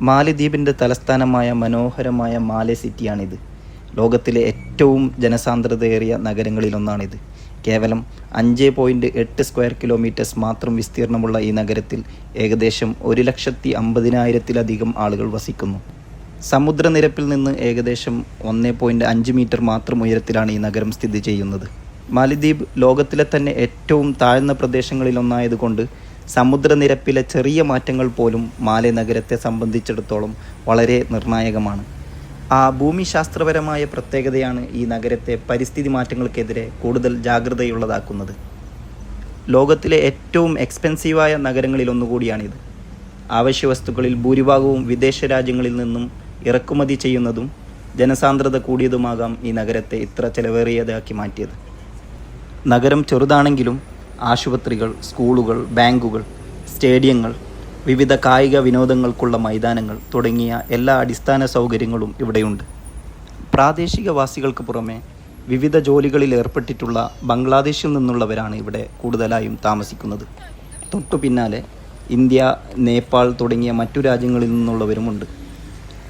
മാലിദ്വീപിൻ്റെ തലസ്ഥാനമായ മനോഹരമായ മാലെ സിറ്റിയാണിത്. ലോകത്തിലെ ഏറ്റവും ജനസാന്ദ്രതയേറിയ നഗരങ്ങളിലൊന്നാണിത്. കേവലം 5.8 സ്ക്വയർ കിലോമീറ്റേഴ്സ് മാത്രം വിസ്തീർണമുള്ള ഈ നഗരത്തിൽ ഏകദേശം 1,50,000-ലധികം ആളുകൾ വസിക്കുന്നു. സമുദ്രനിരപ്പിൽ നിന്ന് ഏകദേശം 1.5 മീറ്റർ മാത്രം ഉയരത്തിലാണ് ഈ നഗരം സ്ഥിതി ചെയ്യുന്നത്. മാലിദ്വീപ് ലോകത്തിലെ തന്നെ ഏറ്റവും താഴ്ന്ന പ്രദേശങ്ങളിലൊന്നായതുകൊണ്ട് സമുദ്രനിരപ്പിലെ ചെറിയ മാറ്റങ്ങൾ പോലും മാലെ നഗരത്തെ സംബന്ധിച്ചിടത്തോളം വളരെ നിർണായകമാണ്. ആ ഭൂമിശാസ്ത്രപരമായ പ്രത്യേകതയാണ് ഈ നഗരത്തെ പരിസ്ഥിതി മാറ്റങ്ങൾക്കെതിരെ കൂടുതൽ ജാഗ്രതയുള്ളതാക്കുന്നത്. ലോകത്തിലെ ഏറ്റവും എക്സ്പെൻസീവായ നഗരങ്ങളിലൊന്നുകൂടിയാണിത്. അവശ്യവസ്തുക്കളിൽ ഭൂരിഭാഗവും വിദേശ രാജ്യങ്ങളിൽ നിന്നും ഇറക്കുമതി ചെയ്യുന്നതും ജനസാന്ദ്രത കൂടിയതുമാകാം ഈ നഗരത്തെ ഇത്ര ചെലവേറിയതാക്കി മാറ്റിയത്. നഗരം ചെറുതാണെങ്കിലും ആശുപത്രികൾ, സ്കൂളുകൾ, ബാങ്കുകൾ, സ്റ്റേഡിയങ്ങൾ, വിവിധ കായിക വിനോദങ്ങൾക്കുള്ള മൈതാനങ്ങൾ തുടങ്ങിയ എല്ലാ അടിസ്ഥാന സൗകര്യങ്ങളും ഇവിടെയുണ്ട്. പ്രാദേശികവാസികൾക്ക് പുറമെ വിവിധ ജോലികളിൽ ഏർപ്പെട്ടിട്ടുള്ള ബംഗ്ലാദേശിൽ നിന്നുള്ളവരാണ് ഇവിടെ കൂടുതലായും താമസിക്കുന്നത്. തൊട്ടു പിന്നാലെ ഇന്ത്യ, നേപ്പാൾ തുടങ്ങിയ മറ്റു രാജ്യങ്ങളിൽ നിന്നുള്ളവരുമുണ്ട്.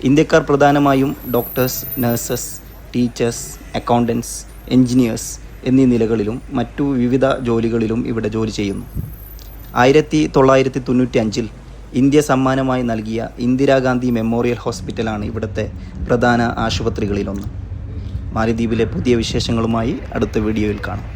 ഇന്ത്യക്കാർ പ്രധാനമായും doctors, nurses, teachers, accountants, engineers എന്നീ നിലകളിലും മറ്റു വിവിധ ജോലികളിലും ഇവിടെ ജോലി ചെയ്യുന്നു. 1995 ഇന്ത്യ സമ്മാനമായി നൽകിയ ഇന്ദിരാഗാന്ധി മെമ്മോറിയൽ ഹോസ്പിറ്റലാണ് ഇവിടുത്തെ പ്രധാന ആശുപത്രികളിലൊന്ന്. മാലിദ്വീപിലെ പുതിയ വിശേഷങ്ങളുമായി അടുത്ത വീഡിയോയിൽ കാണാം.